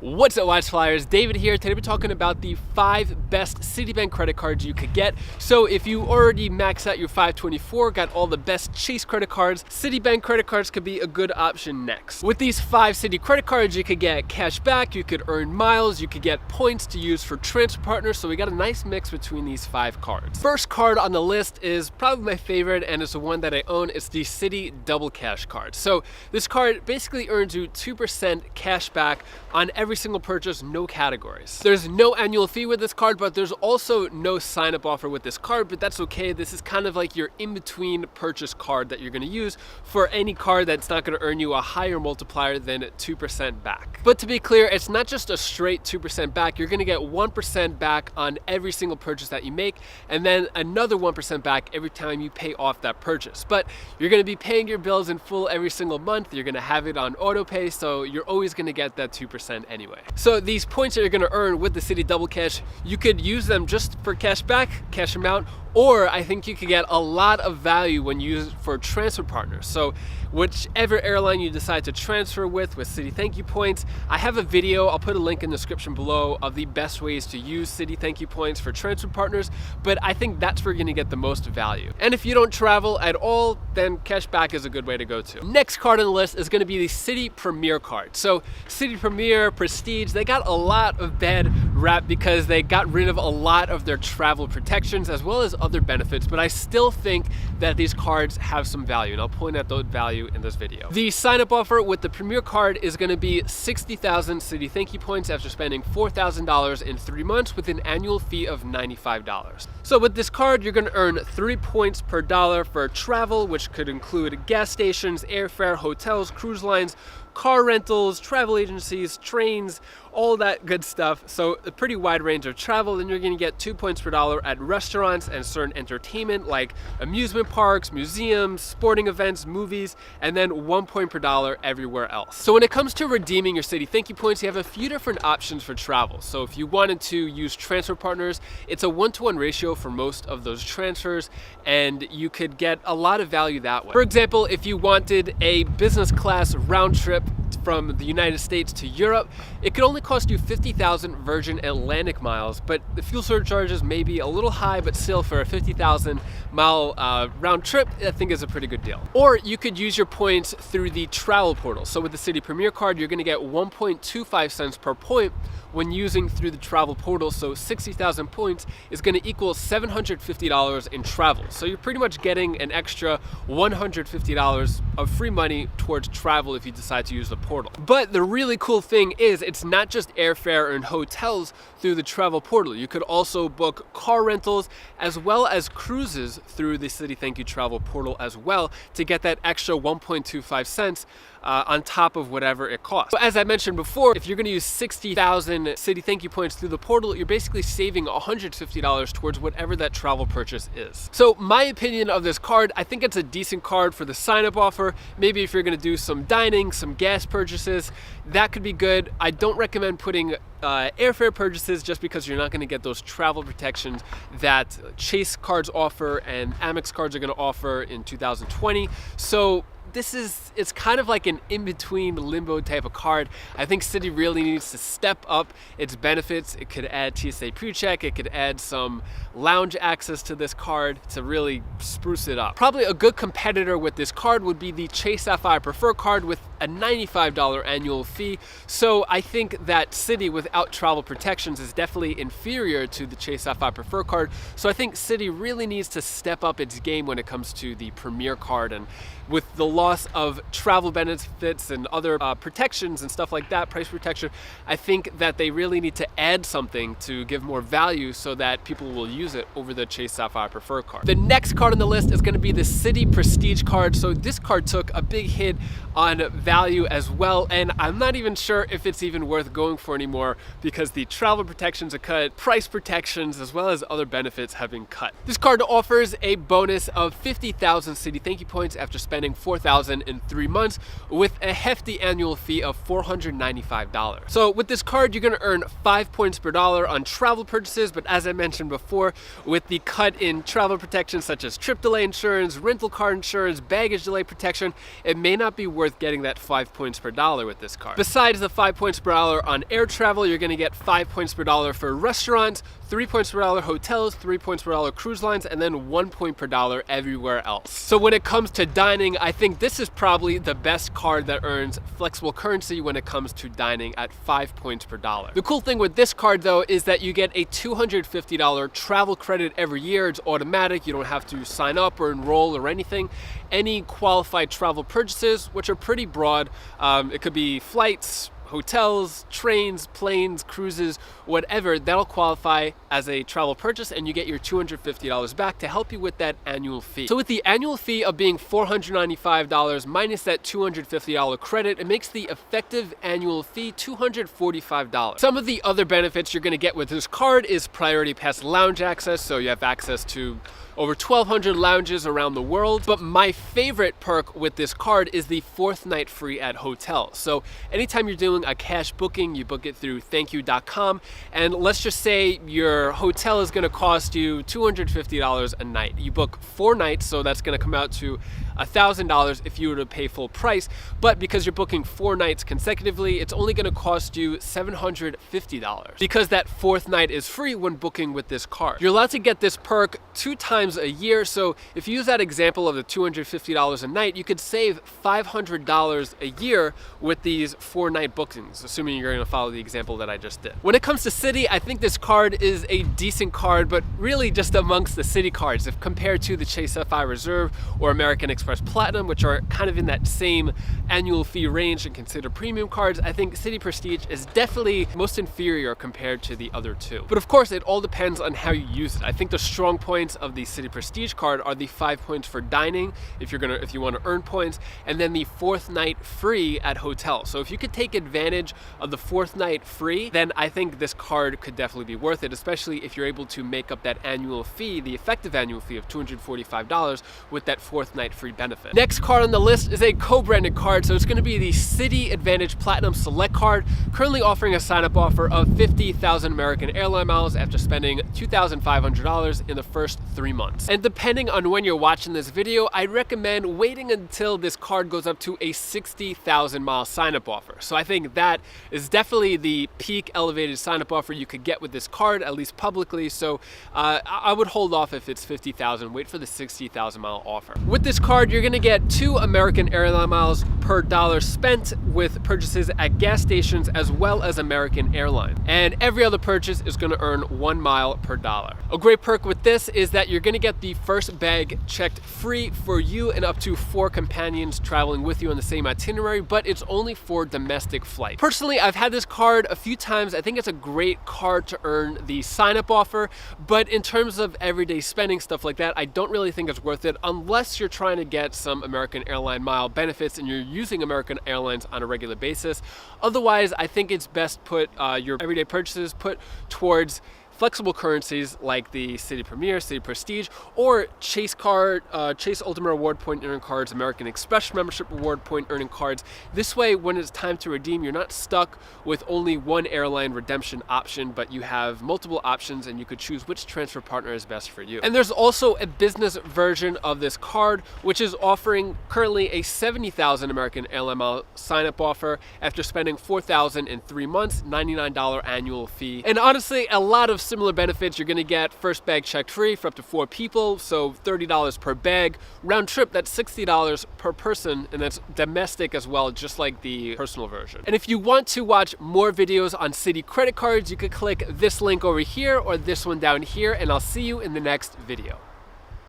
What's up, Watch Flyers? David here. Today we're talking about the 5 best Citibank credit cards you could get. So if you already maxed out your 524, got all the best Chase credit cards, Citibank credit cards could be a good option next. With these 5 Citi credit cards, you could get cash back, you could earn miles, you could get points to use for transfer partners. So we got a nice mix between these 5 cards. First card on the list is probably my favorite, and it's the one that I own. It's the Citi Double Cash card. So this card basically earns you 2% cash back on every single purchase, no categories. There's no annual fee with this card, but there's also no sign-up offer with this card, but that's okay. This is kind of like your in-between purchase card that you're gonna use for any card that's not gonna earn you a higher multiplier than 2% back. But to be clear, it's not just a straight 2% back. You're gonna get 1% back on every single purchase that you make, and then another 1% back every time you pay off that purchase. But you're gonna be paying your bills in full every single month. You're gonna have it on auto pay, so you're always gonna get that 2% anyway. So these points that you're gonna earn with the Citi Double Cash, you could use them just for cash back, cash them out, or I think you could get a lot of value when used for transfer partners. So whichever airline you decide to transfer with Citi Thank You Points, I have a video, I'll put a link in the description below, of the best ways to use Citi Thank You Points for transfer partners, but I think that's where you're gonna get the most value. And if you don't travel at all, then cash back is a good way to go to. Next card on the list is gonna be the Citi Premier card. So Citi Premier, Prestige, they got a lot of bad rap because they got rid of a lot of their travel protections as well as other benefits, but I still think that these cards have some value, and I'll point out those value in this video. The sign-up offer with the Premier card is going to be 60,000 Citi Thank You Points after spending $4,000 in 3 months with an annual fee of $95. So with this card, you're going to earn 3 points per dollar for travel, which could include gas stations, airfare, hotels, cruise lines, car rentals, travel agencies, trains, all that good stuff. So a pretty wide range of travel, and you're gonna get 2 points per dollar at restaurants and certain entertainment like amusement parks, museums, sporting events, movies, and then 1 point per dollar everywhere else. So when it comes to redeeming your Citi Thank You Points, you have a few different options for travel. So if you wanted to use transfer partners, it's a 1-to-1 ratio for most of those transfers, and you could get a lot of value that way. For example, if you wanted a business class round trip from the United States to Europe, it could only cost you 50,000 Virgin Atlantic miles, but the fuel surcharges may be a little high, but still for a 50,000 mile round trip, I think is a pretty good deal. Or you could use your points through the travel portal. So with the Citi Premier card, you're gonna get 1.25 cents per point when using through the travel portal. So 60,000 points is gonna equal $750 in travel. So you're pretty much getting an extra $150 of free money towards travel if you decide to use the portal. But the really cool thing is it's not just airfare and hotels through the travel portal. You could also book car rentals as well as cruises through the Citi Thank You travel portal as well to get that extra 1.25 cents on top of whatever it costs. So as I mentioned before, if you're gonna use 60,000 Citi Thank You Points through the portal, you're basically saving $150 towards whatever that travel purchase is. So my opinion of this card, I think it's a decent card for the sign-up offer. Maybe if you're gonna do some dining, some gas purchases, that could be good. I don't recommend putting airfare purchases just because you're not gonna get those travel protections that Chase cards offer and Amex cards are gonna offer in 2020. So it's kind of like an in-between limbo type of card. I think Citi really needs to step up its benefits. It could add TSA pre-check, it could add some lounge access to this card to really spruce it up. Probably a good competitor with this card would be the Chase Sapphire Prefer card with a $95 annual fee. So I think that Citi without travel protections is definitely inferior to the Chase Sapphire Prefer card. So I think Citi really needs to step up its game when it comes to the Premier card, and with the loss of travel benefits and other protections and stuff like that, price protection, I think that they really need to add something to give more value so that people will use it over the Chase Sapphire Prefer card. The next card on the list is gonna be the Citi Prestige card. So this card took a big hit on value as well, and I'm not even sure if it's even worth going for anymore because the travel protections are cut, price protections as well as other benefits have been cut. This card offers a bonus of 50,000 Citi Thank You Points after spending $4,000 4,000 in 3 months with a hefty annual fee of $495. So with this card, you're gonna earn 5 points per dollar on travel purchases, but as I mentioned before, with the cut in travel protection such as trip delay insurance, rental car insurance, baggage delay protection, it may not be worth getting that 5 points per dollar with this card. Besides the 5 points per dollar on air travel, you're gonna get 5 points per dollar for restaurants, 3 points per dollar hotels, 3 points per dollar cruise lines, and then 1 point per dollar everywhere else. So when it comes to dining, I think this is probably the best card that earns flexible currency when it comes to dining at 5 points per dollar. The cool thing with this card though is that you get a $250 travel credit every year. It's automatic, you don't have to sign up or enroll or anything. Any qualified travel purchases, which are pretty broad, it could be flights, hotels, trains, planes, cruises, whatever, that'll qualify as a travel purchase and you get your $250 back to help you with that annual fee. So with the annual fee of being $495 minus that $250 credit, it makes the effective annual fee $245. Some of the other benefits you're gonna get with this card is priority pass lounge access, so you have access to over 1,200 lounges around the world. But my favorite perk with this card is the 4th night free at hotels. So anytime you're doing a cash booking, you book it through thankyou.com, and let's just say your hotel is gonna cost you $250 a night. You book 4 nights, so that's gonna come out to $1,000 if you were to pay full price, but because you're booking 4 nights consecutively, it's only gonna cost you $750 because that 4th night is free when booking with this card. You're allowed to get this perk 2 times a year, so if you use that example of the $250 a night, you could save $500 a year with these 4-night bookings, assuming you're gonna follow the example that I just did. When it comes to Citi, I think this card is a decent card, but really just amongst the Citi cards, if compared to the Chase FI Reserve or American Express Platinum, which are kind of in that same annual fee range and considered premium cards, I think Citi Prestige is definitely most inferior compared to the other two. But of course, it all depends on how you use it. I think the strong points of the Citi Prestige card are the 5 points for dining, if you want to earn points, and then the 4th night free at hotels. So if you could take advantage of the 4th night free, then I think this card could definitely be worth it, especially if you're able to make up that annual fee, the effective annual fee of $245 with that 4th night free benefit. Next card on the list is a co-branded card, so it's going to be the Citi Advantage Platinum Select card, currently offering a sign-up offer of 50,000 American airline miles after spending $2,500 in the first 3 months. And depending on when you're watching this video, I'd recommend waiting until this card goes up to a 60,000 mile sign-up offer. So I think that is definitely the peak elevated sign-up offer you could get with this card, at least publicly. So I would hold off if it's 50,000, wait for the 60,000 mile offer. With this card, you're gonna get 2 American airline miles per dollar spent with purchases at gas stations as well as American Airlines. And every other purchase is gonna earn 1 mile per dollar. A great perk with this is that you're gonna get the first bag checked free for you and up to 4 companions traveling with you on the same itinerary, but it's only for domestic flight. Personally, I've had this card a few times. I think it's a great card to earn the sign-up offer, but in terms of everyday spending, stuff like that, I don't really think it's worth it unless you're trying to get some American Airline mile benefits and you're using American Airlines on a regular basis. Otherwise, I think it's best put your everyday purchases put towards flexible currencies like the Citi Premier, Citi Prestige, or Chase card, Chase Ultimate Reward Point Earning Cards, American Express Membership Reward Point Earning Cards. This way, when it's time to redeem, you're not stuck with only one airline redemption option, but you have multiple options and you could choose which transfer partner is best for you. And there's also a business version of this card, which is offering currently a 70,000 American Airline mile sign-up offer after spending 4,000 in 3 months, $99 annual fee. And honestly, a lot of similar benefits. You're gonna get first bag checked free for up to 4 people, so $30 per bag. Round trip, that's $60 per person, and that's domestic as well, just like the personal version. And if you want to watch more videos on Citi credit cards, you could click this link over here or this one down here, and I'll see you in the next video.